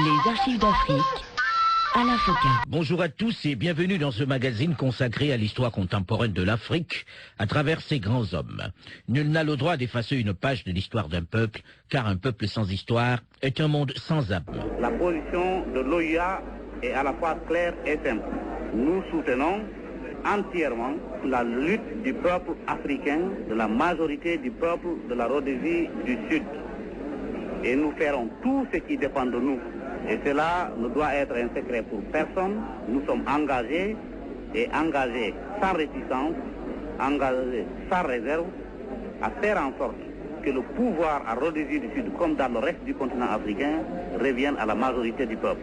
Les archives d'Afrique, Alain Foka. Bonjour à tous et bienvenue dans ce magazine consacré à l'histoire contemporaine de l'Afrique à travers ses grands hommes. Nul n'a le droit d'effacer une page de l'histoire d'un peuple, car un peuple sans histoire est un monde sans âme. La position de l'OIA est à la fois claire et simple. Nous soutenons entièrement la lutte du peuple africain, de la majorité du peuple de la Rhodésie du Sud. Et nous ferons tout ce qui dépend de nous. Et cela ne doit être un secret pour personne. Nous sommes engagés et engagés sans réticence, engagés sans réserve, à faire en sorte que le pouvoir à Rhodésie du Sud, comme dans le reste du continent africain, revienne à la majorité du peuple.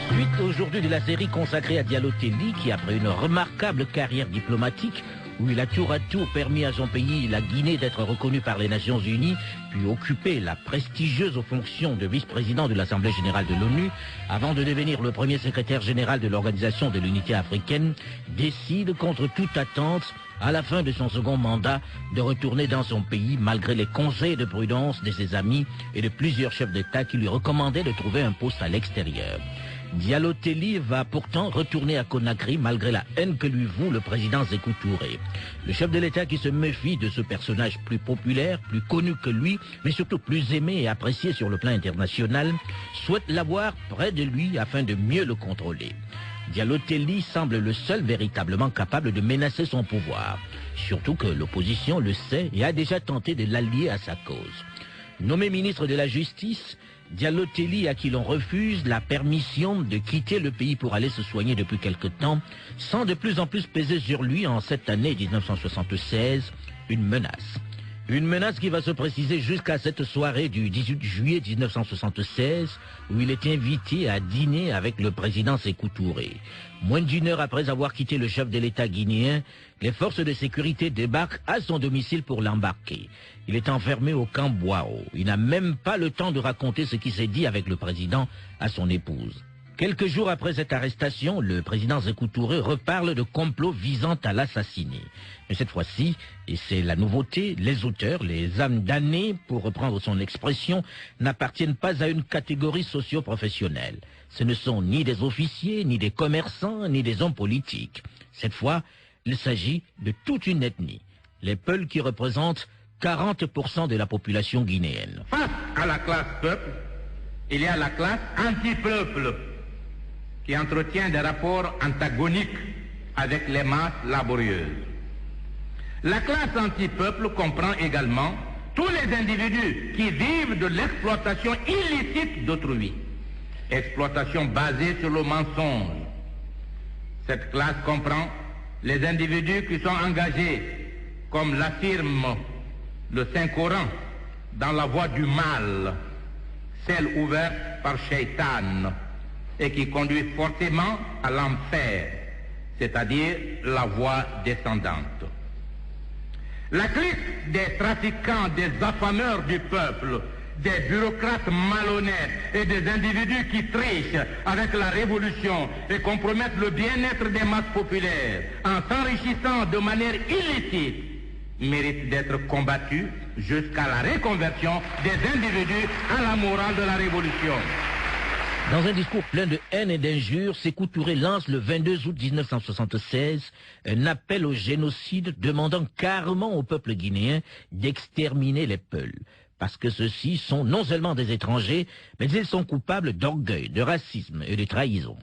Suite aujourd'hui de la série consacrée à Diallo Telli, qui après une remarquable carrière diplomatique, où il a tour à tour permis à son pays, la Guinée, d'être reconnu par les Nations Unies, puis occupé la prestigieuse fonction de vice-président de l'Assemblée générale de l'ONU, avant de devenir le premier secrétaire général de l'Organisation de l'Unité africaine, décide contre toute attente, à la fin de son second mandat, de retourner dans son pays malgré les conseils de prudence de ses amis et de plusieurs chefs d'État qui lui recommandaient de trouver un poste à l'extérieur. Diallo Telli va pourtant retourner à Conakry malgré la haine que lui voue le président Sékou Touré. Le chef de l'État qui se méfie de ce personnage plus populaire, plus connu que lui, mais surtout plus aimé et apprécié sur le plan international, souhaite l'avoir près de lui afin de mieux le contrôler. Diallo Telli semble le seul véritablement capable de menacer son pouvoir, surtout que l'opposition le sait et a déjà tenté de l'allier à sa cause. Nommé ministre de la Justice, Diallo Telli, à qui l'on refuse la permission de quitter le pays pour aller se soigner depuis quelque temps, sent de plus en plus peser sur lui en cette année 1976 une menace. Une menace qui va se préciser jusqu'à cette soirée du 18 juillet 1976 où il est invité à dîner avec le président Sékou Touré. Moins d'une heure après avoir quitté le chef de l'État guinéen, les forces de sécurité débarquent à son domicile pour l'embarquer. Il est enfermé au camp Boao. Il n'a même pas le temps de raconter ce qui s'est dit avec le président à son épouse. Quelques jours après cette arrestation, le président Sékou Touré reparle de complot visant à l'assassiner. Mais cette fois-ci, et c'est la nouveauté, les auteurs, les âmes damnées, pour reprendre son expression, n'appartiennent pas à une catégorie socio-professionnelle. Ce ne sont ni des officiers, ni des commerçants, ni des hommes politiques. Cette fois, il s'agit de toute une ethnie. Les Peuls qui représentent 40% de la population guinéenne. Face à la classe peuple, il y a la classe anti-peuple, qui entretient des rapports antagoniques avec les masses laborieuses. La classe anti-peuple comprend également tous les individus qui vivent de l'exploitation illicite d'autrui, exploitation basée sur le mensonge. Cette classe comprend les individus qui sont engagés, comme l'affirme le Saint-Coran, dans la voie du mal, celle ouverte par Shaitan, et qui conduit forcément à l'enfer, c'est-à-dire la voie descendante. La clique des trafiquants, des affameurs du peuple, des bureaucrates malhonnêtes et des individus qui trichent avec la révolution et compromettent le bien-être des masses populaires en s'enrichissant de manière illicite, mérite d'être combattu jusqu'à la reconversion des individus à la morale de la révolution. Dans un discours plein de haine et d'injures, Sékou Touré lance le 22 août 1976 un appel au génocide demandant carrément au peuple guinéen d'exterminer les Peuls. Parce que ceux-ci sont non seulement des étrangers, mais ils sont coupables d'orgueil, de racisme et de trahison.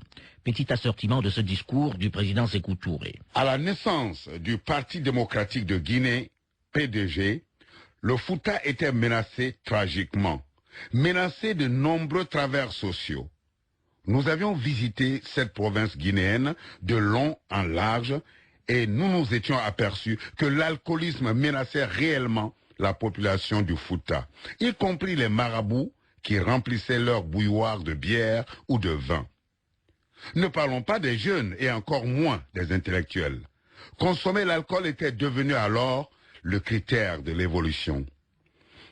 Petit assortiment de ce discours du président Sékou Touré. À la naissance du Parti démocratique de Guinée, PDG, le Fouta était menacé tragiquement, menacé de nombreux travers sociaux. Nous avions visité cette province guinéenne de long en large et nous nous étions aperçus que l'alcoolisme menaçait réellement la population du Fouta, y compris les marabouts qui remplissaient leur bouilloire de bière ou de vin. Ne parlons pas des jeunes et encore moins des intellectuels. Consommer l'alcool était devenu alors le critère de l'évolution.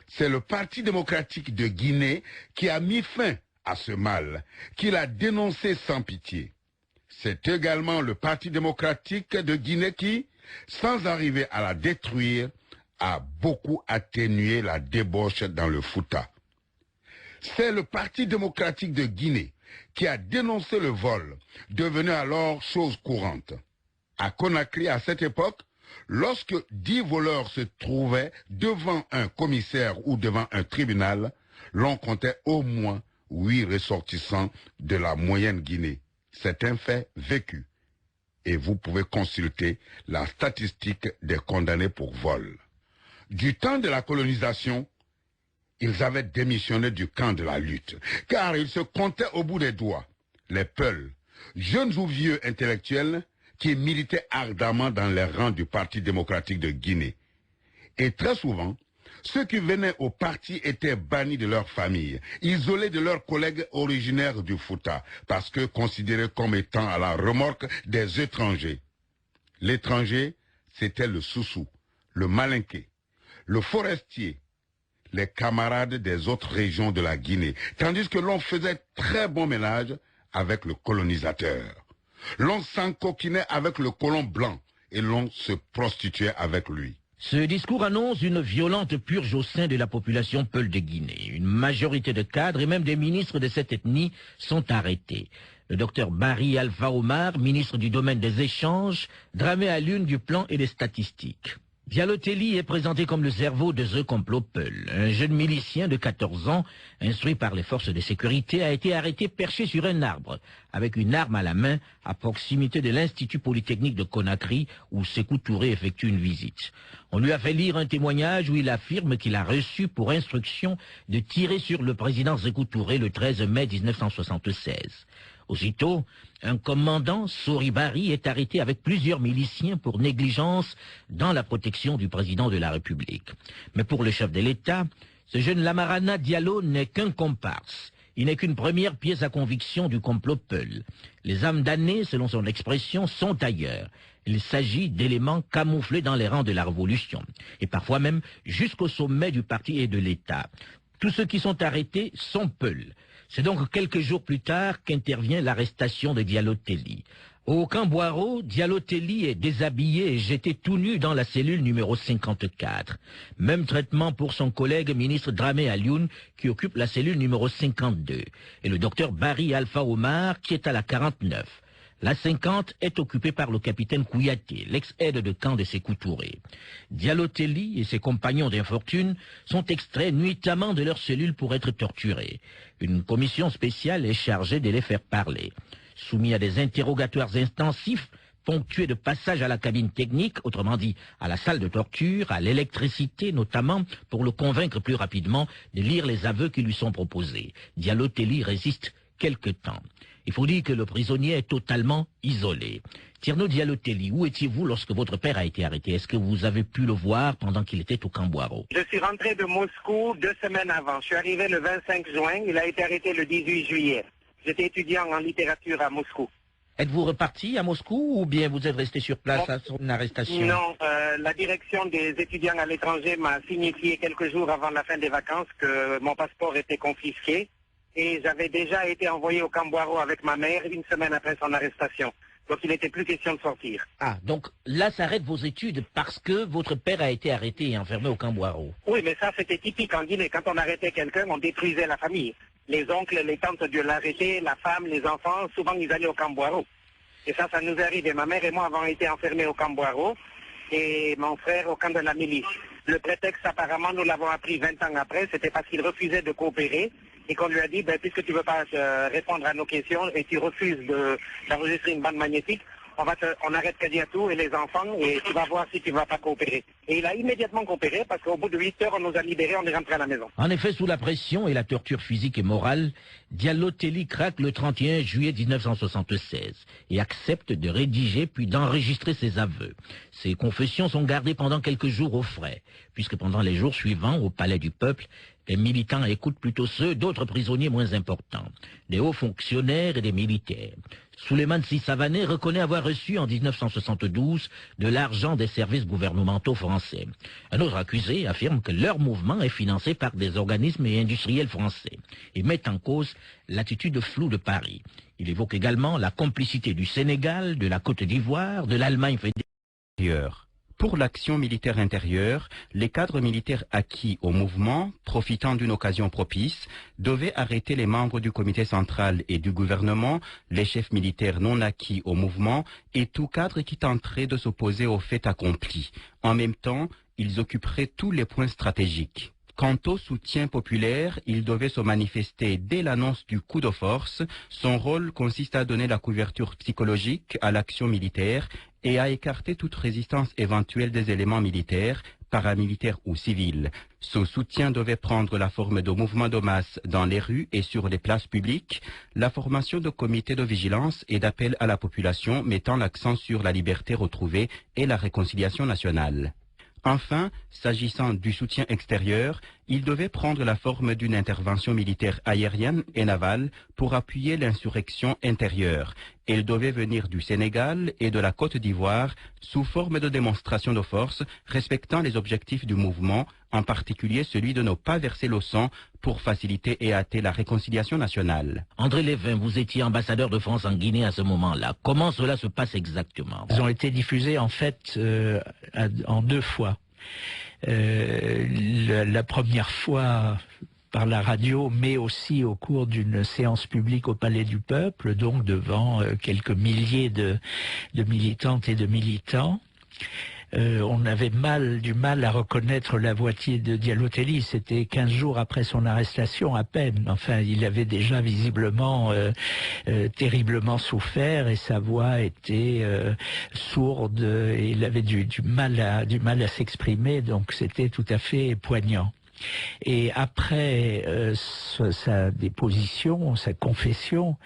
C'est le Parti démocratique de Guinée qui a mis fin à ce mal, qui l'a dénoncé sans pitié. C'est également le Parti démocratique de Guinée qui, sans arriver à la détruire, a beaucoup atténué la débauche dans le Fouta. C'est le Parti démocratique de Guinée qui a dénoncé le vol, devenu alors chose courante. À Conakry, à cette époque, lorsque 10 voleurs se trouvaient devant un commissaire ou devant un tribunal, l'on comptait au moins 8 ressortissants de la moyenne Guinée. C'est un fait vécu. Et vous pouvez consulter la statistique des condamnés pour vol. Du temps de la colonisation, ils avaient démissionné du camp de la lutte, car ils se comptaient au bout des doigts. Les Peuls, jeunes ou vieux intellectuels, qui militaient ardemment dans les rangs du Parti démocratique de Guinée. Et très souvent, ceux qui venaient au parti étaient bannis de leur famille, isolés de leurs collègues originaires du Fouta, parce que considérés comme étant à la remorque des étrangers. L'étranger, c'était le Soussou, le Malinké, le Forestier, les camarades des autres régions de la Guinée, tandis que l'on faisait très bon ménage avec le colonisateur. L'on s'encoquinait avec le colon blanc et l'on se prostituait avec lui. Ce discours annonce une violente purge au sein de la population Peul de Guinée. Une majorité de cadres et même des ministres de cette ethnie sont arrêtés. Le docteur Barry Alpha Omar, ministre du domaine des échanges, Dramé Alioune du plan et des statistiques. Diallo Telli est présenté comme le cerveau de The Complot Peul. Un jeune milicien de 14 ans, instruit par les forces de sécurité, a été arrêté perché sur un arbre, avec une arme à la main, à proximité de l'Institut Polytechnique de Conakry, où Sékou Touré effectue une visite. On lui a fait lire un témoignage où il affirme qu'il a reçu pour instruction de tirer sur le président Sékou Touré le 13 mai 1976. Aussitôt, un commandant, Soribari, est arrêté avec plusieurs miliciens pour négligence dans la protection du président de la République. Mais pour le chef de l'État, ce jeune Lamarana Diallo n'est qu'un comparse. Il n'est qu'une première pièce à conviction du complot Peul. Les âmes damnées, selon son expression, sont ailleurs. Il s'agit d'éléments camouflés dans les rangs de la Révolution, et parfois même jusqu'au sommet du parti et de l'État. Tous ceux qui sont arrêtés sont Peul. C'est donc quelques jours plus tard qu'intervient l'arrestation de Diallo Telli. Au camp Boiro, Diallo Telli est déshabillé et jeté tout nu dans la cellule numéro 54. Même traitement pour son collègue ministre Dramé Alioune qui occupe la cellule numéro 52. Et le docteur Barry Alpha Omar qui est à la 49. La 50 est occupée par le capitaine Kouyaté, l'ex-aide de camp de Sékou Touré. Diallo Telli et ses compagnons d'infortune sont extraits nuitamment de leur cellule pour être torturés. Une commission spéciale est chargée de les faire parler. Soumis à des interrogatoires intensifs, ponctués de passages à la cabine technique, autrement dit à la salle de torture, à l'électricité notamment, pour le convaincre plus rapidement de lire les aveux qui lui sont proposés. Diallo Telli résiste quelque temps. Il faut dire que le prisonnier est totalement isolé. Tierno Diallo Telli, où étiez-vous lorsque votre père a été arrêté? Est-ce que vous avez pu le voir pendant qu'il était au camp Boiro? Je suis rentré de Moscou 2 semaines avant. Je suis arrivé le 25 juin, il a été arrêté le 18 juillet. J'étais étudiant en littérature à Moscou. Êtes-vous reparti à Moscou ou bien vous êtes resté sur place à son arrestation? Non, la direction des étudiants à l'étranger m'a signifié quelques jours avant la fin des vacances que mon passeport était confisqué. Et j'avais déjà été envoyé au camp Boiro avec ma mère 1 semaine après son arrestation. Donc il n'était plus question de sortir. Ah, donc là s'arrêtent vos études parce que votre père a été arrêté et enfermé au camp Boiro. Oui, mais ça c'était typique en Guinée. Quand on arrêtait quelqu'un, on détruisait la famille. Les oncles, les tantes de l'arrêté, la femme, les enfants, souvent ils allaient au camp Boiro. Et ça nous est arrivé. Ma mère et moi avons été enfermés au camp Boiro et mon frère au camp de la milice. Le prétexte apparemment, nous l'avons appris 20 ans après, c'était parce qu'il refusait de coopérer. Et qu'on lui a dit, puisque tu ne veux pas répondre à nos questions et tu refuses d'enregistrer une bande magnétique, on arrête Kadiatou et les enfants et tu vas voir si tu ne vas pas coopérer. Et il a immédiatement coopéré parce qu'au bout de 8 heures, on nous a libérés, on est rentré à la maison. En effet, sous la pression et la torture physique et morale, Diallo Telli craque le 31 juillet 1976 et accepte de rédiger puis d'enregistrer ses aveux. Ses confessions sont gardées pendant quelques jours au frais, puisque pendant les jours suivants, au Palais du Peuple, les militants écoutent plutôt ceux d'autres prisonniers moins importants, des hauts fonctionnaires et des militaires. Souleymane Sissavané reconnaît avoir reçu en 1972 de l'argent des services gouvernementaux français. Un autre accusé affirme que leur mouvement est financé par des organismes et industriels français et met en cause l'attitude floue de Paris. Il évoque également la complicité du Sénégal, de la Côte d'Ivoire, de l'Allemagne fédérale. Pour l'action militaire intérieure, les cadres militaires acquis au mouvement, profitant d'une occasion propice, devaient arrêter les membres du comité central et du gouvernement, les chefs militaires non acquis au mouvement et tout cadre qui tenterait de s'opposer au fait accompli. En même temps, ils occuperaient tous les points stratégiques. Quant au soutien populaire, il devait se manifester dès l'annonce du coup de force. Son rôle consiste à donner la couverture psychologique à l'action militaire et à écarter toute résistance éventuelle des éléments militaires, paramilitaires ou civils. Ce soutien devait prendre la forme de mouvements de masse dans les rues et sur les places publiques, la formation de comités de vigilance et d'appel à la population mettant l'accent sur la liberté retrouvée et la réconciliation nationale. Enfin, s'agissant du soutien extérieur, il devait prendre la forme d'une intervention militaire aérienne et navale pour appuyer l'insurrection intérieure. Elle devait venir du Sénégal et de la Côte d'Ivoire sous forme de démonstration de force, respectant les objectifs du mouvement, en particulier celui de ne pas verser le sang pour faciliter et hâter la réconciliation nationale. André Lévin, vous étiez ambassadeur de France en Guinée à ce moment-là. Comment cela se passe exactement? Ils ont été diffusés en fait en 2 fois. La première fois par la radio, mais aussi au cours d'une séance publique au Palais du Peuple, donc devant quelques milliers de militantes et de militants. On avait du mal à reconnaître la voix de Diallo Telli. C'était 15 jours après son arrestation à peine. Enfin, il avait déjà visiblement terriblement souffert et sa voix était sourde et il avait du mal à s'exprimer. Donc c'était tout à fait poignant. Et après sa déposition, sa confession,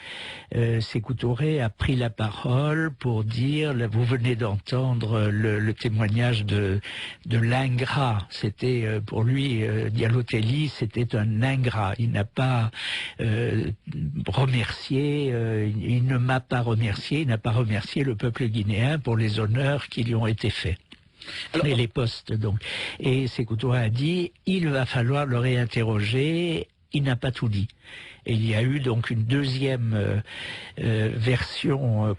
Sékou Touré a pris la parole pour dire, là, vous venez d'entendre le témoignage de l'ingrat. C'était pour lui, Diallo Telli, c'était un ingrat. Il n'a pas remercié, il ne m'a pas remercié, il n'a pas remercié le peuple guinéen pour les honneurs qui lui ont été faits. Alors, et les postes, donc. Et Sékou Touré a dit, il va falloir le réinterroger, il n'a pas tout dit. Et il y a eu donc une deuxième version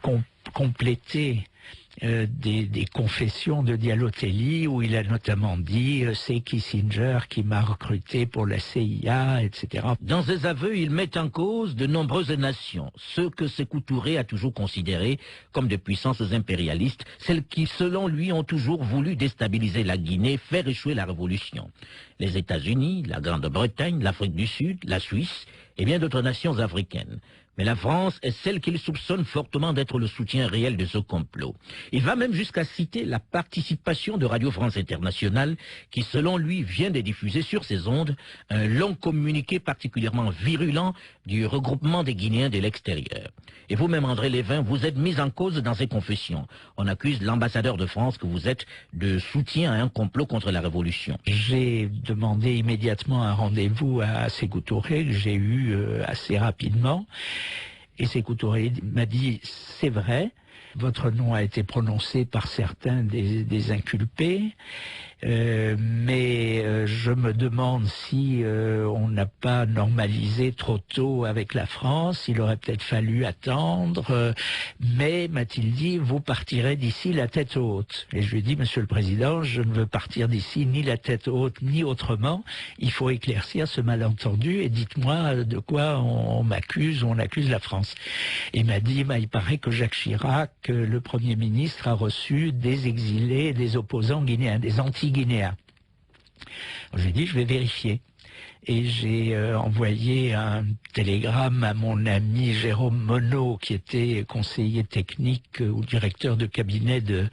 complétée des confessions de Diallo Telli, où il a notamment dit c'est Kissinger qui m'a recruté pour la CIA, etc. Dans ses aveux, il met en cause de nombreuses nations, ceux que Sékou Touré a toujours considérés comme des puissances impérialistes, celles qui, selon lui, ont toujours voulu déstabiliser la Guinée, faire échouer la révolution. Les États-Unis, la Grande-Bretagne, l'Afrique du Sud, la Suisse et bien d'autres nations africaines. Mais la France est celle qu'il soupçonne fortement d'être le soutien réel de ce complot. Il va même jusqu'à citer la participation de Radio France Internationale qui, selon lui, vient de diffuser sur ses ondes un long communiqué particulièrement virulent du regroupement des Guinéens de l'extérieur. Et vous-même, André Lévin, vous êtes mis en cause dans ces confessions. On accuse l'ambassadeur de France que vous êtes de soutien à un complot contre la Révolution. J'ai demandé immédiatement un rendez-vous à Sékou Touré, que j'ai eu assez rapidement. Et Sékou Touré m'a dit, c'est vrai, votre nom a été prononcé par certains des inculpés, mais je me demande si on n'a pas normalisé trop tôt avec la France, il aurait peut-être fallu attendre, mais, m'a-t-il dit, vous partirez d'ici la tête haute. Et je lui ai dit, Monsieur le Président, je ne veux partir d'ici ni la tête haute, ni autrement, il faut éclaircir ce malentendu et dites-moi de quoi on m'accuse ou on accuse la France. Et il m'a dit, il paraît que Jacques Chirac, le Premier ministre, a reçu des exilés, des opposants guinéens, des anti-guinéens. J'ai dit, je vais vérifier. Et j'ai envoyé un télégramme à mon ami Jérôme Monod, qui était conseiller technique ou directeur de cabinet de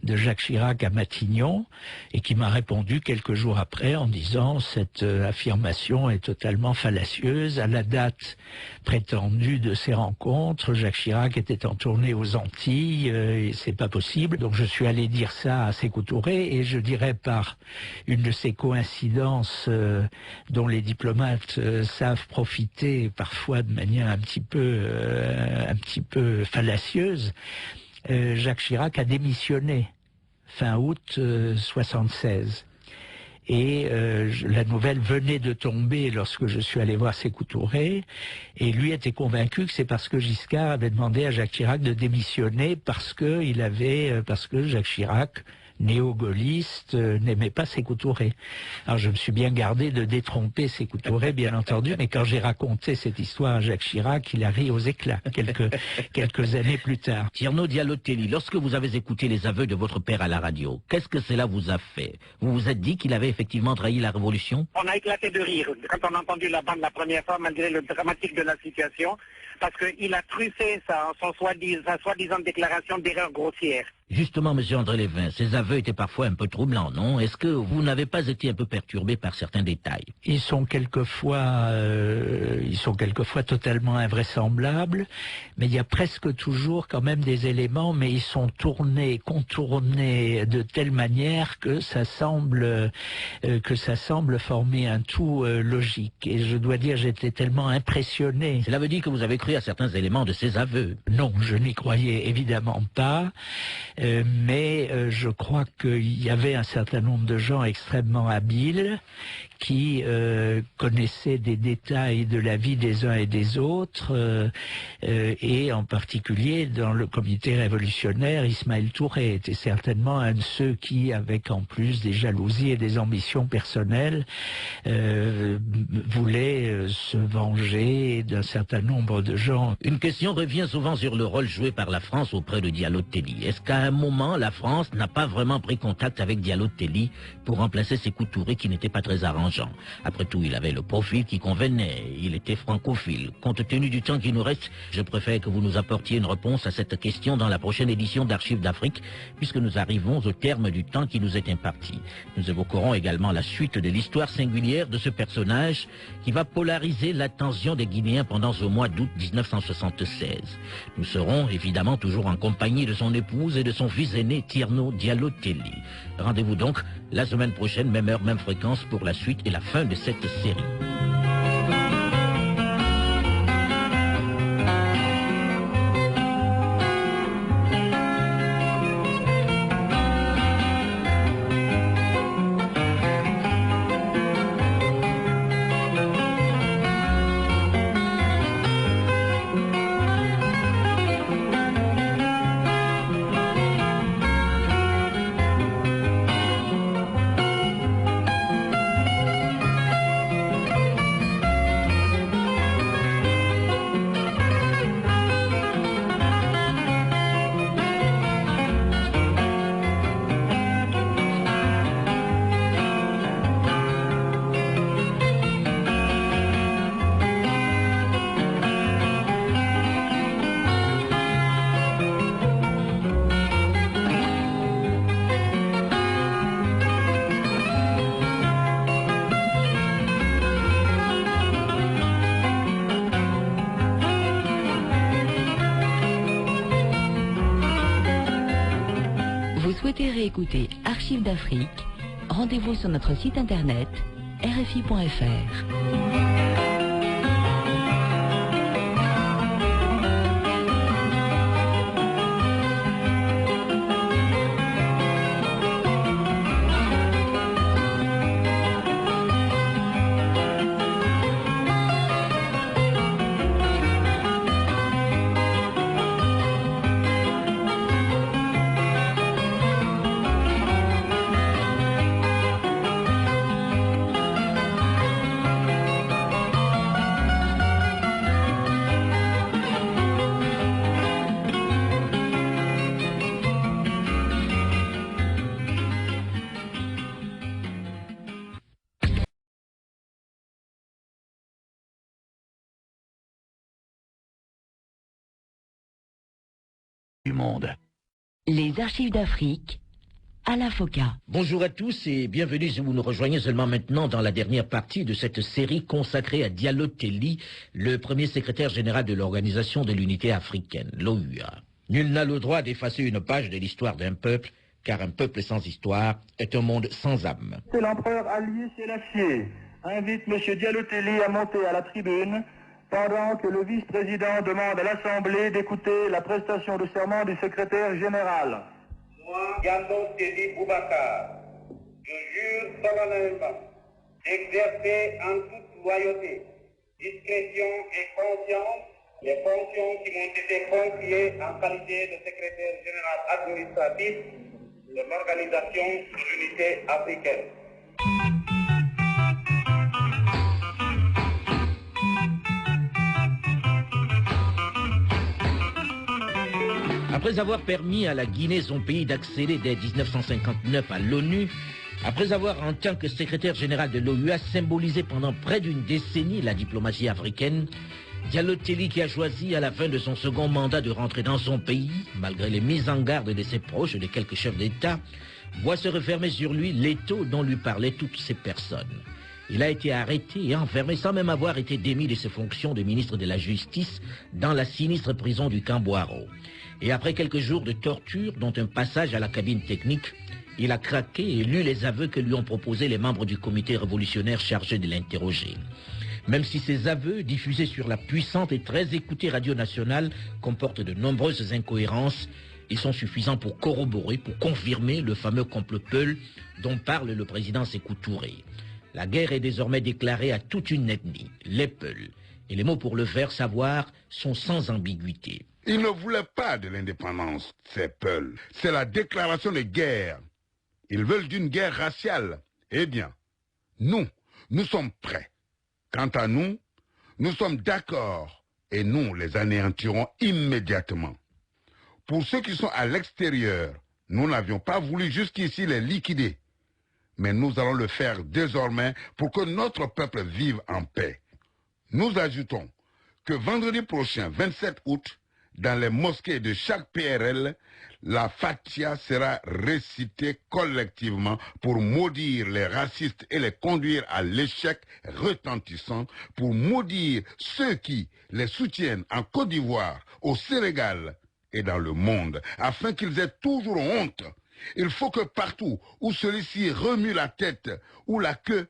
Jacques Chirac à Matignon, et qui m'a répondu quelques jours après en disant « Cette affirmation est totalement fallacieuse. À la date prétendue de ces rencontres, Jacques Chirac était en tournée aux Antilles, et c'est pas possible. » Donc je suis allé dire ça à Sékou Touré, et je dirais par une de ces coïncidences dont les diplomates savent profiter parfois de manière un petit peu fallacieuse, Jacques Chirac a démissionné fin août 76. Et la nouvelle venait de tomber lorsque je suis allé voir Sékou Touré, et lui était convaincu que c'est parce que Giscard avait demandé à Jacques Chirac de démissionner parce que Jacques Chirac néo-gaulliste, n'aimait pas Sékou Touré. Alors je me suis bien gardé de détromper Sékou Touré, bien entendu, mais quand j'ai raconté cette histoire à Jacques Chirac, il a ri aux éclats quelques années plus tard. Tierno Diallo Telli, lorsque vous avez écouté les aveux de votre père à la radio, qu'est-ce que cela vous a fait? Vous vous êtes dit qu'il avait effectivement trahi la révolution? On a éclaté de rire quand on a entendu la bande la première fois, malgré le dramatique de la situation, parce qu'il a truffé sa soi-disant déclaration d'erreur grossière. Justement, monsieur André Lévin, ces aveux étaient parfois un peu troublants, non? Est-ce que vous n'avez pas été un peu perturbé par certains détails? Ils sont quelquefois totalement invraisemblables, mais il y a presque toujours quand même des éléments, mais ils sont contournés de telle manière que ça semble former un tout logique. Et je dois dire, j'étais tellement impressionné. Cela veut dire que vous avez cru à certains éléments de ces aveux? Non, je n'y croyais évidemment pas. Mais je crois qu'il y avait un certain nombre de gens extrêmement habiles qui connaissaient des détails de la vie des uns et des autres, et en particulier dans le comité révolutionnaire, Ismaël Touré était certainement un de ceux qui, avec en plus des jalousies et des ambitions personnelles, voulait se venger d'un certain nombre de gens. Une question revient souvent sur le rôle joué par la France auprès de Diallo Telli. Est-ce qu'à un moment, la France n'a pas vraiment pris contact avec Diallo Telli pour remplacer Sékou Touré qui n'était pas très arrangeant? Après tout, il avait le profil qui convenait, il était francophile. Compte tenu du temps qui nous reste, je préfère que vous nous apportiez une réponse à cette question dans la prochaine édition d'Archives d'Afrique, puisque nous arrivons au terme du temps qui nous est imparti. Nous évoquerons également la suite de l'histoire singulière de ce personnage qui va polariser l'attention des Guinéens pendant ce mois d'août 1976. Nous serons évidemment toujours en compagnie de son épouse et de son fils aîné Tierno Diallo Telli. Rendez-vous donc la semaine prochaine, même heure, même fréquence, pour la suite et la fin de cette série. souhaitez réécouter Archives d'Afrique, rendez-vous sur notre site internet rfi.fr. Du monde. Les Archives d'Afrique, Alain Foka. Bonjour à tous et bienvenue si vous nous rejoignez seulement maintenant dans la dernière partie de cette série consacrée à Diallo Telli, le premier secrétaire général de l'Organisation de l'Unité africaine, l'OUA. Nul n'a le droit d'effacer une page de l'histoire d'un peuple, car un peuple sans histoire est un monde sans âme. L'empereur Ali Sélassié invite M. Diallo Telli à monter à la tribune pendant que le vice-président demande à l'Assemblée d'écouter la prestation de serment du secrétaire général. Moi, Diallo Telli Boubacar, je jure solennellement d'exercer en toute loyauté, discrétion et conscience les fonctions qui m'ont été confiées en qualité de secrétaire général administratif de l'Organisation de l'Unité africaine. Après avoir permis à la Guinée, son pays, d'accéder dès 1959 à l'ONU, après avoir, en tant que secrétaire général de l'OUA, symbolisé pendant près d'une décennie la diplomatie africaine, Diallo Telli, qui a choisi à la fin de son second mandat de rentrer dans son pays, malgré les mises en garde de ses proches et de quelques chefs d'État, voit se refermer sur lui l'étau dont lui parlaient toutes ces personnes. Il a été arrêté et enfermé sans même avoir été démis de ses fonctions de ministre de la Justice dans la sinistre prison du Camboiro. Et après quelques jours de torture, dont un passage à la cabine technique, il a craqué et lu les aveux que lui ont proposés les membres du comité révolutionnaire chargé de l'interroger. Même si ces aveux, diffusés sur la puissante et très écoutée radio nationale, comportent de nombreuses incohérences, ils sont suffisants pour corroborer, pour confirmer le fameux complot Peul dont parle le président Sékou Touré. La guerre est désormais déclarée à toute une ethnie, les Peuls. Et les mots pour le faire savoir sont sans ambiguïté. Ils ne voulaient pas de l'indépendance, ces Peuls. C'est la déclaration de guerre. Ils veulent d'une guerre raciale. Eh bien, nous sommes prêts. Quant à nous, nous sommes d'accord et nous les anéantirons immédiatement. Pour ceux qui sont à l'extérieur, nous n'avions pas voulu jusqu'ici les liquider. Mais nous allons le faire désormais pour que notre peuple vive en paix. Nous ajoutons que vendredi prochain, 27 août, dans les mosquées de chaque PRL, la Fatiha sera récitée collectivement pour maudire les racistes et les conduire à l'échec retentissant, pour maudire ceux qui les soutiennent en Côte d'Ivoire, au Sénégal et dans le monde, afin qu'ils aient toujours honte. Il faut que partout où celui-ci remue la tête ou la queue,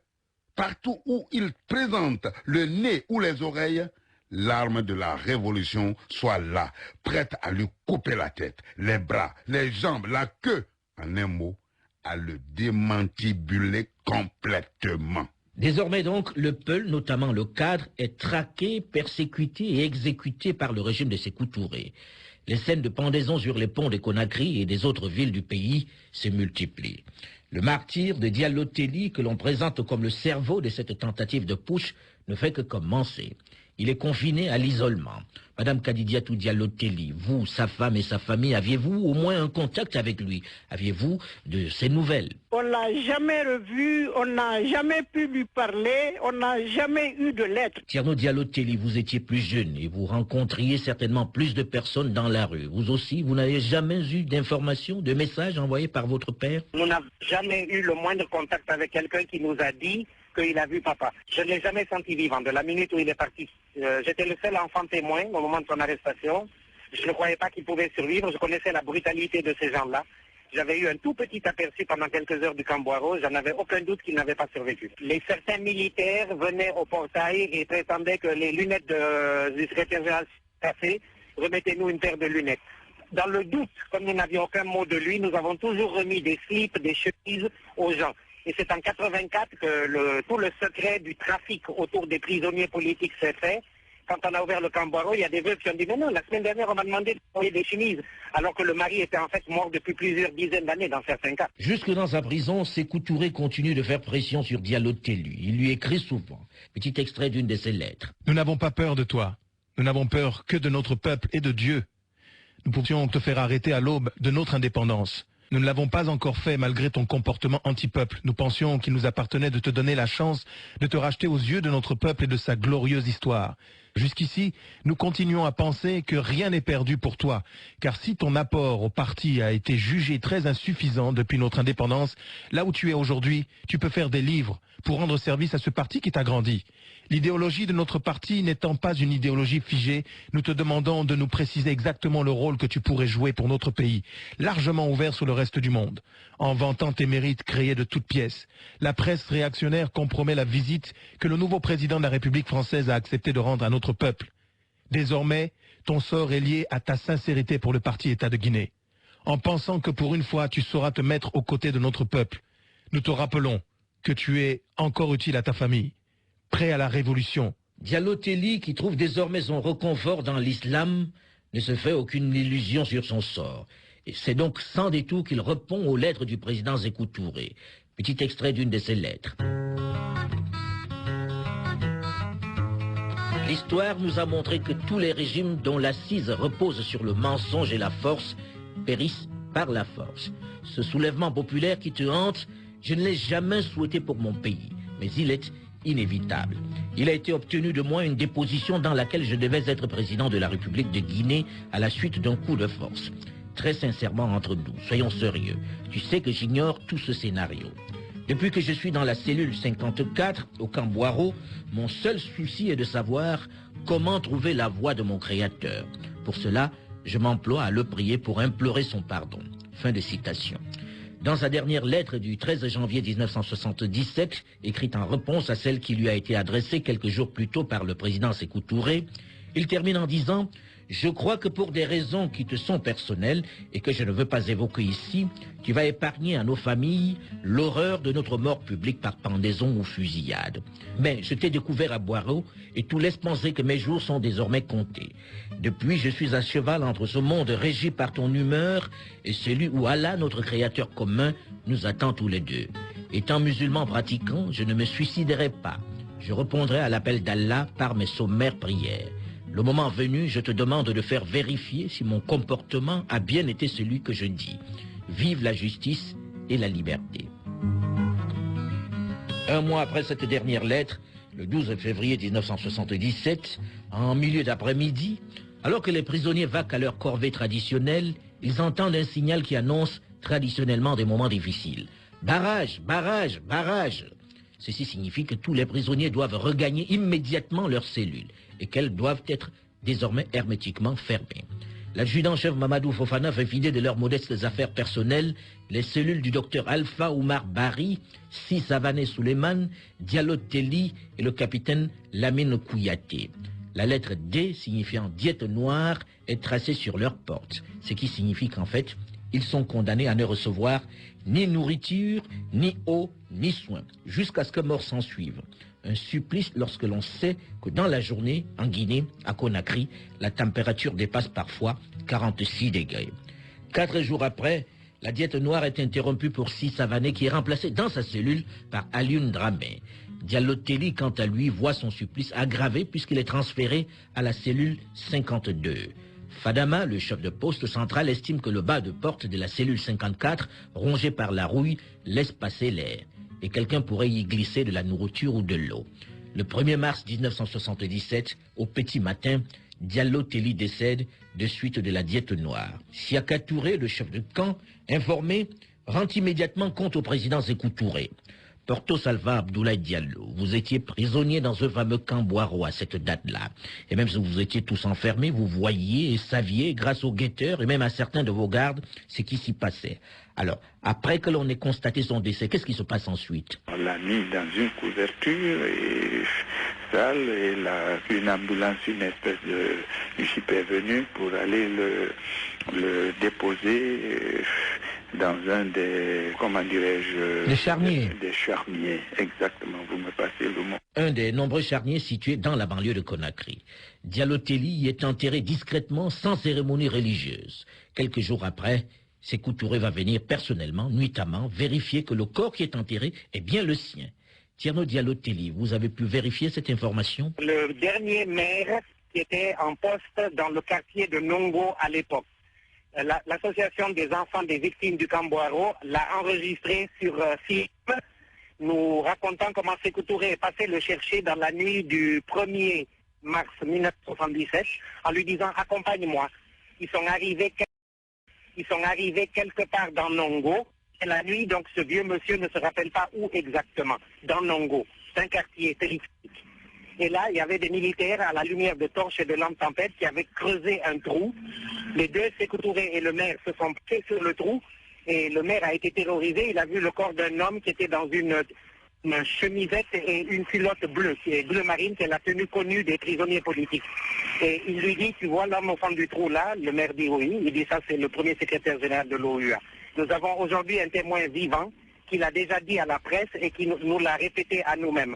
partout où il présente le nez ou les oreilles, l'arme de la révolution soit là, prête à lui couper la tête, les bras, les jambes, la queue, en un mot, à le démantibuler complètement. Désormais donc, le Peul, notamment le cadre, est traqué, persécuté et exécuté par le régime de Sékou Touré. Les scènes de pendaison sur les ponts de Conakry et des autres villes du pays se multiplient. Le martyre de Diallo Telli, que l'on présente comme le cerveau de cette tentative de putsch, ne fait que commencer. Il est confiné à l'isolement. Madame Kadidiatou Diallo Telli, vous, sa femme et sa famille, aviez-vous au moins un contact avec lui? Aviez-vous de ses nouvelles? On l'a jamais revu, on n'a jamais pu lui parler, on n'a jamais eu de lettres. Thierno Diallo Telli, vous étiez plus jeune et vous rencontriez certainement plus de personnes dans la rue. Vous aussi, vous n'avez jamais eu d'informations, de messages envoyés par votre père? Nous n'avons jamais eu le moindre contact avec quelqu'un qui nous a dit qu'il a vu papa. Je ne l'ai jamais senti vivant. De la minute où il est parti, j'étais le seul enfant témoin au moment de son arrestation. Je ne croyais pas qu'il pouvait survivre. Je connaissais la brutalité de ces gens-là. J'avais eu un tout petit aperçu pendant quelques heures du Camboiro. J'en avais aucun doute qu'il n'avait pas survécu. Certains militaires venaient au portail et prétendaient que les lunettes du secrétaire général passé, remettez-nous une paire de lunettes. Dans le doute, comme nous n'avions aucun mot de lui, nous avons toujours remis des slips, des chemises aux gens. Et c'est en 84 que tout le secret du trafic autour des prisonniers politiques s'est fait. Quand on a ouvert le Camboiro, il y a des veuves qui ont dit « Mais non, la semaine dernière, on m'a demandé de envoyer des chemises. » Alors que le mari était en fait mort depuis plusieurs dizaines d'années dans certains cas. Jusque dans sa prison, Sékou Touré continue de faire pression sur Diallo Telli. Il lui écrit souvent. Petit extrait d'une de ses lettres. « Nous n'avons pas peur de toi. Nous n'avons peur que de notre peuple et de Dieu. Nous pouvions te faire arrêter à l'aube de notre indépendance. Nous ne l'avons pas encore fait malgré ton comportement anti-peuple. Nous pensions qu'il nous appartenait de te donner la chance de te racheter aux yeux de notre peuple et de sa glorieuse histoire. Jusqu'ici, nous continuons à penser que rien n'est perdu pour toi, car si ton apport au parti a été jugé très insuffisant depuis notre indépendance, là où tu es aujourd'hui, tu peux faire des livres pour rendre service à ce parti qui t'a grandi. L'idéologie de notre parti n'étant pas une idéologie figée, nous te demandons de nous préciser exactement le rôle que tu pourrais jouer pour notre pays, largement ouvert sur le reste du monde. En vantant tes mérites créés de toutes pièces, la presse réactionnaire compromet la visite que le nouveau président de la République française a accepté de rendre à notre peuple. Désormais, ton sort est lié à ta sincérité pour le parti État de Guinée. En pensant que pour une fois tu sauras te mettre aux côtés de notre peuple, nous te rappelons que tu es encore utile à ta famille, prêt à la révolution. Diallo Telli, qui trouve désormais son reconfort dans l'islam, ne se fait aucune illusion sur son sort. Et c'est donc sans détour qu'il répond aux lettres du président Sékou Touré. Petit extrait d'une de ses lettres. L'histoire nous a montré que tous les régimes dont l'assise repose sur le mensonge et la force périssent par la force. Ce soulèvement populaire qui te hante, je ne l'ai jamais souhaité pour mon pays, mais il est inévitable. Il a été obtenu de moi une déposition dans laquelle je devais être président de la République de Guinée à la suite d'un coup de force. Très sincèrement entre nous, soyons sérieux. Tu sais que j'ignore tout ce scénario. Depuis que je suis dans la cellule 54 au camp Boiro, mon seul souci est de savoir comment trouver la voie de mon Créateur. Pour cela, je m'emploie à le prier pour implorer son pardon. Fin de citation. Dans sa dernière lettre du 13 janvier 1977, écrite en réponse à celle qui lui a été adressée quelques jours plus tôt par le président Sékou Touré, il termine en disant « Je crois que pour des raisons qui te sont personnelles et que je ne veux pas évoquer ici, tu vas épargner à nos familles l'horreur de notre mort publique par pendaison ou fusillade. Mais je t'ai découvert à Boiro et tout laisse penser que mes jours sont désormais comptés. Depuis, je suis à cheval entre ce monde régi par ton humeur et celui où Allah, notre Créateur commun, nous attend tous les deux. Étant musulman pratiquant, je ne me suiciderai pas. Je répondrai à l'appel d'Allah par mes sommaires prières. Le moment venu, je te demande de faire vérifier si mon comportement a bien été celui que je dis. Vive la justice et la liberté. Un mois après cette dernière lettre, le 12 février 1977, en milieu d'après-midi, alors que les prisonniers vaquent à leur corvée traditionnelle, ils entendent un signal qui annonce traditionnellement des moments difficiles. Barrage, barrage, barrage. Ceci signifie que tous les prisonniers doivent regagner immédiatement leurs cellules et qu'elles doivent être désormais hermétiquement fermées. L'adjudant-chef Mamadou Fofana fait vider de leurs modestes affaires personnelles les cellules du docteur Alpha Oumar Bari, Savané Souleymane, Diallo Telli et le capitaine Lamine Kouyaté. La lettre D, signifiant diète noire, est tracée sur leurs portes, ce qui signifie qu'en fait, ils sont condamnés à ne recevoir ni nourriture, ni eau, ni soins, jusqu'à ce que mort s'en suive. Un supplice lorsque l'on sait que dans la journée, en Guinée, à Conakry, la température dépasse parfois 46 degrés. 4 jours après, la diète noire est interrompue pour Savané qui est remplacé dans sa cellule par Alioune Dramé. Diallo Telli, quant à lui, voit son supplice aggravé puisqu'il est transféré à la cellule 52. Fadama, le chef de poste central, estime que le bas de porte de la cellule 54, rongé par la rouille, laisse passer l'air. Et quelqu'un pourrait y glisser de la nourriture ou de l'eau. Le 1er mars 1977, au petit matin, Diallo Telli décède de suite de la diète noire. Siaka Touré, le chef de camp, informé, rend immédiatement compte au président Sékou Touré. Porto Salva Abdoulaye Diallo, vous étiez prisonnier dans ce fameux camp Boiro à cette date-là. Et même si vous étiez tous enfermés, vous voyiez et saviez, grâce aux guetteurs et même à certains de vos gardes, ce qui s'y passait. Alors, après que l'on ait constaté son décès, qu'est-ce qui se passe ensuite? On l'a mis dans une couverture et sale et une ambulance, une espèce de jeep est venue pour aller le déposer dans un des, comment dirais-je... Des charniers. Des charniers, exactement, vous me passez le mot. Un des nombreux charniers situés dans la banlieue de Conakry. Diallo Telli y est enterré discrètement, sans cérémonie religieuse. Quelques jours après, Sékou Touré va venir personnellement, nuitamment, vérifier que le corps qui est enterré est bien le sien. Tierno Diallo Telli, vous avez pu vérifier cette information? Le dernier maire qui était en poste dans le quartier de Nongo à l'époque, l'association des enfants des victimes du camp Boiro l'a enregistré sur film, nous racontant comment Sékou Touré est passé le chercher dans la nuit du 1er mars 1977 en lui disant « Accompagne-moi ». Ils sont arrivés quelque part dans Nongo. Et la nuit, donc, ce vieux monsieur ne se rappelle pas où exactement, dans Nongo. C'est un quartier terrifique. Et là, il y avait des militaires à la lumière de torches et de lampes tempêtes qui avaient creusé un trou. Les deux, Sékou Touré et le maire, se sont pieds sur le trou. Et le maire a été terrorisé. Il a vu le corps d'un homme qui était dans une chemisette et une culotte bleue, qui est bleu marine, c'est la tenue connue des prisonniers politiques. Et il lui dit, tu vois l'homme au fond du trou là? Le maire dit oui. Il dit, ça c'est le premier secrétaire général de l'OUA. Nous avons aujourd'hui un témoin vivant qui l'a déjà dit à la presse et qui nous l'a répété à nous-mêmes.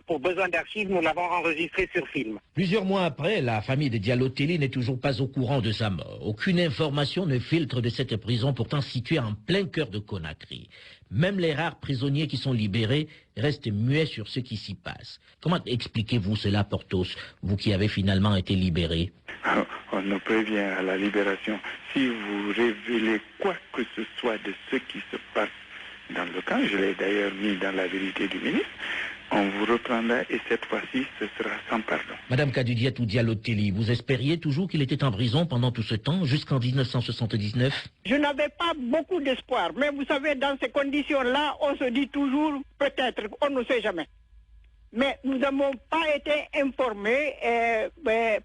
Pour besoin d'archives, nous l'avons enregistré sur film. Plusieurs mois après, la famille de Diallo Telli n'est toujours pas au courant de sa mort. Aucune information ne filtre de cette prison pourtant située en plein cœur de Conakry. Même les rares prisonniers qui sont libérés restent muets sur ce qui s'y passe. Comment expliquez-vous cela, Porthos, vous qui avez finalement été libéré? On nous prévient à la libération. Si vous révélez quoi que ce soit de ce qui se passe dans le camp, je l'ai d'ailleurs mis dans la vérité du ministre, on vous reprendra et cette fois-ci, ce sera sans pardon. Madame Kadidiatou Diallo Telli, vous espériez toujours qu'il était en prison pendant tout ce temps, jusqu'en 1979? Je n'avais pas beaucoup d'espoir, mais vous savez, dans ces conditions-là, on se dit toujours, peut-être, on ne sait jamais. Mais nous n'avons pas été informés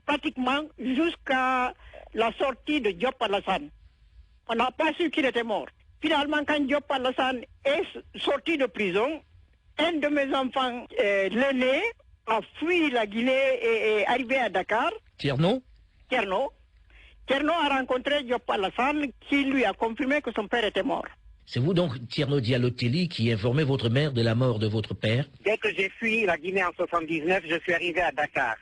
pratiquement jusqu'à la sortie de Diop Alassane. On n'a pas su qu'il était mort. Finalement, quand Diop Alassane est sorti de prison, un de mes enfants, l'aîné, a fui la Guinée et est arrivé à Dakar. Tierno a rencontré Diop Alassane qui lui a confirmé que son père était mort. C'est vous donc, Tierno Diallo Telli, qui informez votre mère de la mort de votre père? Dès que j'ai fui la Guinée en 79, je suis arrivé à Dakar.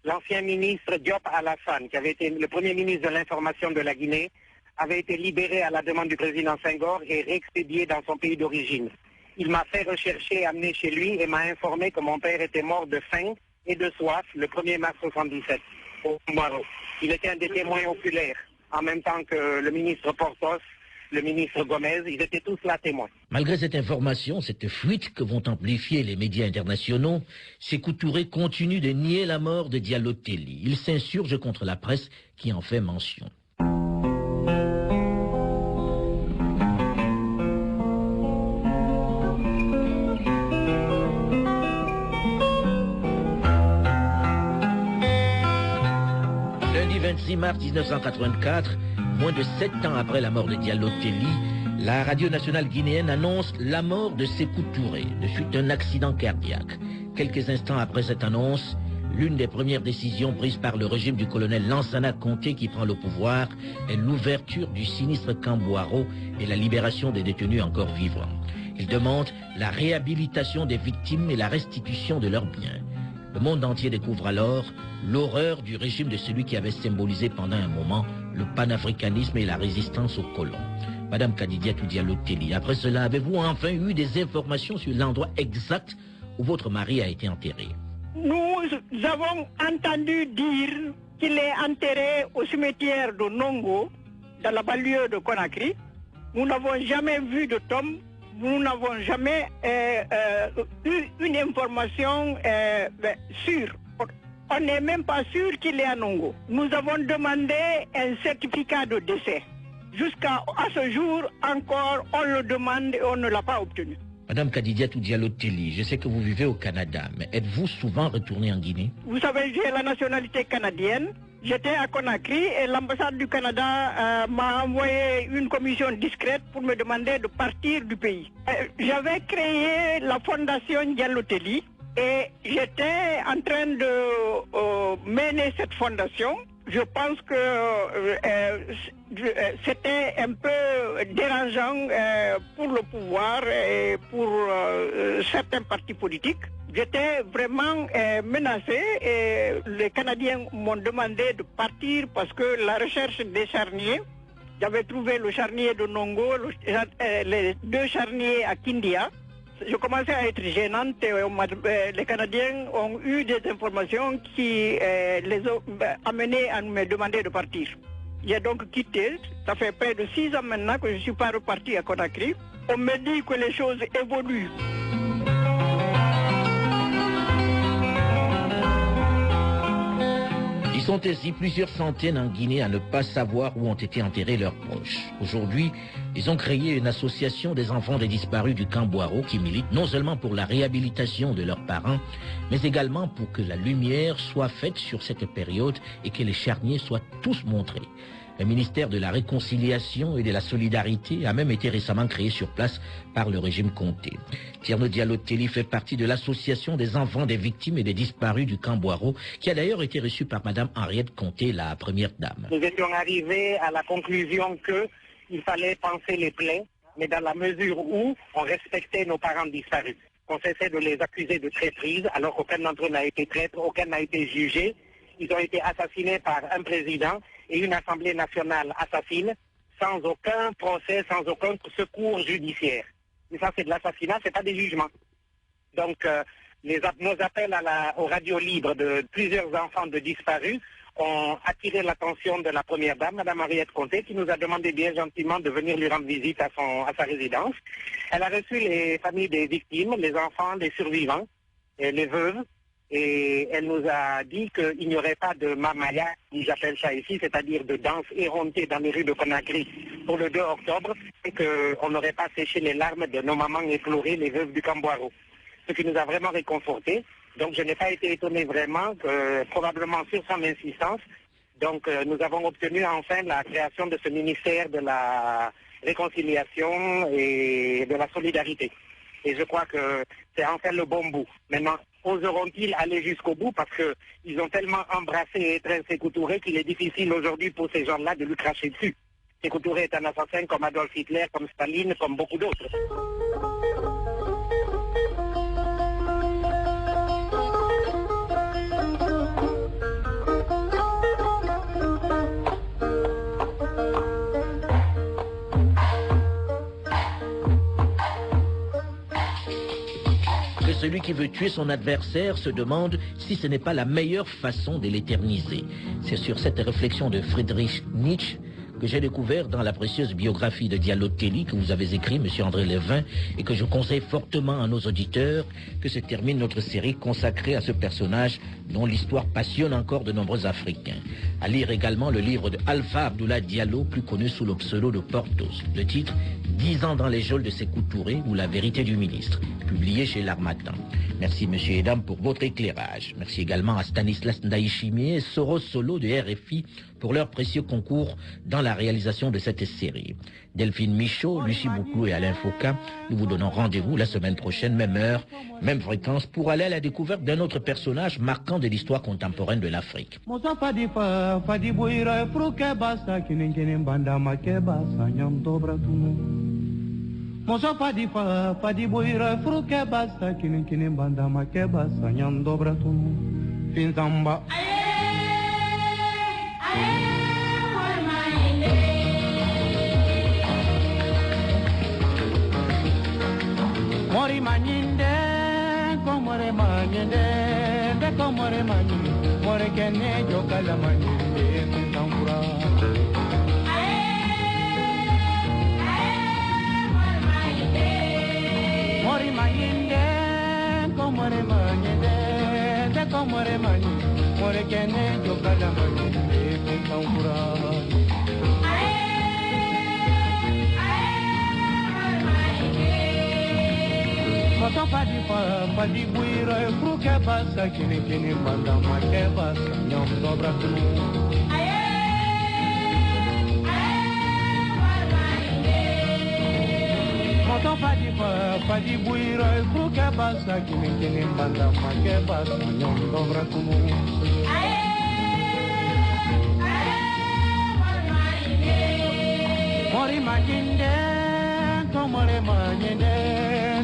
L'ancien ministre Diop Alassane, qui avait été le premier ministre de l'information de la Guinée, avait été libéré à la demande du président Senghor et réexpédié dans son pays d'origine. Il m'a fait rechercher, amener chez lui et m'a informé que mon père était mort de faim et de soif le 1er mars 77 au Maroc. Il était un des témoins oculaires, en même temps que le ministre Porthos, le ministre Gomez, ils étaient tous là témoins. Malgré cette information, cette fuite que vont amplifier les médias internationaux, Sékou Touré continue de nier la mort de Diallo Telli. Il s'insurge contre la presse qui en fait mention. Lundi 26 mars 1984, moins de 7 ans après la mort de Diallo Telli, la radio nationale guinéenne annonce la mort de Sékou Touré, de suite d'un accident cardiaque. Quelques instants après cette annonce, l'une des premières décisions prises par le régime du colonel Lansana Conté qui prend le pouvoir est l'ouverture du sinistre camp Boiro et la libération des détenus encore vivants. Il demande la réhabilitation des victimes et la restitution de leurs biens. Le monde entier découvre alors l'horreur du régime de celui qui avait symbolisé pendant un moment le panafricanisme et la résistance aux colons. Madame Kadidiatou Diallo Telli, après cela, avez-vous enfin eu des informations sur l'endroit exact où votre mari a été enterré? Nous avons entendu dire qu'il est enterré au cimetière de Nongo, dans la banlieue de Conakry. Nous n'avons jamais vu de tombe. Nous n'avons jamais eu une information sûre. On n'est même pas sûr qu'il est à Nongo. Nous avons demandé un certificat de décès. Jusqu'à ce jour, encore, on le demande et on ne l'a pas obtenu. Madame Kadidiatou Diallo Telli, je sais que vous vivez au Canada, mais êtes-vous souvent retournée en Guinée? Vous savez, j'ai la nationalité canadienne. J'étais à Conakry et l'ambassade du Canada m'a envoyé une commission discrète pour me demander de partir du pays. J'avais créé la fondation Diallo Telli et j'étais en train de mener cette fondation. Je pense que c'était un peu dérangeant pour le pouvoir et pour certains partis politiques. J'étais vraiment menacé et les Canadiens m'ont demandé de partir parce que la recherche des charniers, j'avais trouvé le charnier de Nongo, les 2 charniers à Kindia. Je commençais à être gênante et les Canadiens ont eu des informations qui les ont amenés à me demander de partir. J'ai donc quitté, ça fait près de 6 ans maintenant que je ne suis pas reparti à Conakry. On me dit que les choses évoluent. Ils sont ainsi plusieurs centaines en Guinée à ne pas savoir où ont été enterrés leurs proches. Aujourd'hui, ils ont créé une association des enfants des disparus du camp Boiro qui milite non seulement pour la réhabilitation de leurs parents, mais également pour que la lumière soit faite sur cette période et que les charniers soient tous montrés. Le ministère de la Réconciliation et de la Solidarité a même été récemment créé sur place par le régime Conté. Tierno Diallo Telli fait partie de l'association des enfants des victimes et des disparus du camp Boiro, qui a d'ailleurs été reçue par Madame Henriette Conté, la première dame. Nous étions arrivés à la conclusion qu'il fallait panser les plaies, mais dans la mesure où on respectait nos parents disparus. qu'on cessait de les accuser de traîtrise, alors qu'aucun d'entre eux n'a été traître, aucun n'a été jugé. Ils ont été assassinés par un président et une Assemblée nationale assassine, sans aucun procès, sans aucun secours judiciaire. Et ça, c'est de l'assassinat, c'est pas des jugements. Donc, nos appels aux radios libres de plusieurs enfants de disparus ont attiré l'attention de la première dame, Mme Henriette Conté, qui nous a demandé bien gentiment de venir lui rendre visite à sa résidence. Elle a reçu les familles des victimes, les enfants, les survivants, et les veuves, et elle nous a dit qu'il n'y aurait pas de mamaya, j'appelle ça ici, c'est-à-dire de danse éhontée dans les rues de Conakry pour le 2 octobre, et qu'on n'aurait pas séché les larmes de nos mamans éplorées, les veuves du Camboiro. Ce qui nous a vraiment réconfortés. Donc je n'ai pas été étonné vraiment, probablement sur son insistance. Donc nous avons obtenu enfin la création de ce ministère de la réconciliation et de la solidarité. Et je crois que c'est enfin le bon bout. Maintenant, oseront-ils aller jusqu'au bout parce qu'ils ont tellement embrassé et étreint Sékou Touré qu'il est difficile aujourd'hui pour ces gens-là de lui cracher dessus. Sékou Touré est un assassin comme Adolf Hitler, comme Staline, comme beaucoup d'autres. Celui qui veut tuer son adversaire se demande si ce n'est pas la meilleure façon de l'éterniser. C'est sur cette réflexion de Friedrich Nietzsche que j'ai découvert dans la précieuse biographie de Diallo Telli que vous avez écrit, M. André Levin, et que je conseille fortement à nos auditeurs que se termine notre série consacrée à ce personnage dont l'histoire passionne encore de nombreux Africains. À lire également le livre de Alpha Abdoulaye Diallo, plus connu sous le pseudo de Portos. Le titre, 10 ans dans les geôles de Sékou Touré ou la vérité du ministre, publié chez l'Harmattan. Merci, messieurs et dames, pour votre éclairage. Merci également à Stanislas Ndaïchimier et Soros Solo de RFI pour leur précieux concours dans la réalisation de cette série. Delphine Michaud, Lucie Bouclou et Alain Foucault, nous vous donnons rendez-vous la semaine prochaine, même heure, même fréquence, pour aller à la découverte d'un autre personnage marquant de l'histoire contemporaine de l'Afrique. Moso padi boira fruke basta kini banda make basta nyam dobra tunu finzamba mori manyinde komore manyinde de komore manyinde more kene jokala manyinde finzambura mori manyinde komore manyinde de komore manyinde more kene jokala manyinde finzambura Moto padi buira fruke basa kini banda make basa nyom dobra tunu Moto padi buira fruke basa kini banda make basa nyom dobra tunu Mori majinde komore manyinde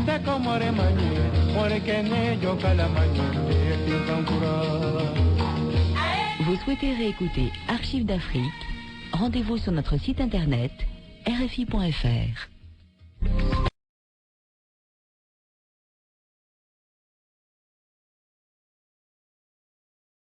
de komore manyinde more kene jokala manyinde finzambura. Vous souhaitez réécouter Archives d'Afrique? Rendez-vous sur notre site internet rfi.fr.